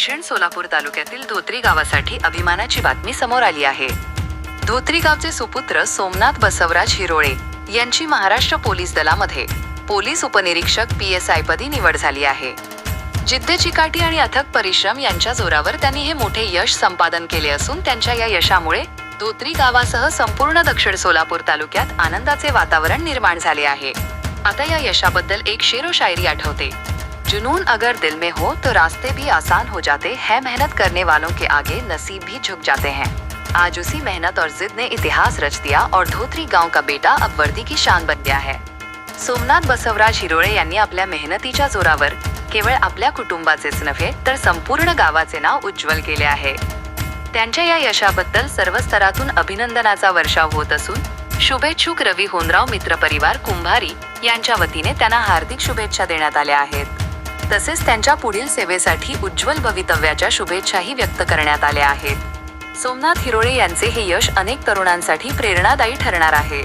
दक्षिण सोलापूर तालुक्यातील धोत्री गावासाठी अभिमानाची बातमी समोर आली आहे। धोत्री गावचे सुपुत्र सोमनाथ बसवराज हिरोळे यांची महाराष्ट्र पोलीस दलामध्ये पोलीस उपनिरीक्षक PSI पदी निवड झाली आहे। जिद्द चिकाटी आणि अथक परिश्रम यांच्या जोरावर त्यांनी हे मोठे यश संपादन केले असून त्यांच्या या यशामुळे धोत्री गावासह संपूर्ण दक्षिण सोलापूर तालुक्यात आनंदाचे वातावरण निर्माण झाले आहे। आता या यशाबद्दल एक शेरो शायरी आठवते। जुनून अगर दिल में हो तो रास्ते भी आसान हो जाते हैं, मेहनत करने वालों के आगे नसीब भी झुक जाते हैं। आज उसी मेहनत और जिद ने इतिहास रच दिया और धोत्री गांव का बेटा अब वर्दी की शान बन गया है। सोमनाथ बसवराज हिरोळे यांनी आपल्या मेहनतीच्या जोरावर केवळ आपल्या कुटुंबाचेच नव्हे तर संपूर्ण गावाचे नाव उज्ज्वल केले आहे। त्यांच्या या यशाबद्दल सर्व स्तरातून अभिनंदनाचा वर्षाव होत असून शुभेच्छुक रवी होनराव मित्रपरिवार कुंभारी यांच्या वतीने त्यांना हार्दिक शुभेच्छा देण्यात आल्या आहेत। तसेच त्यांच्या पुढील सेवेसाठी उज्ज्वल भवितव्याच्या शुभेच्छाही व्यक्त करण्यात आल्या आहेत। सोमनाथ हिरोळे यांचे हे यश अनेक तरुणांसाठी प्रेरणादायी ठरणार आहे।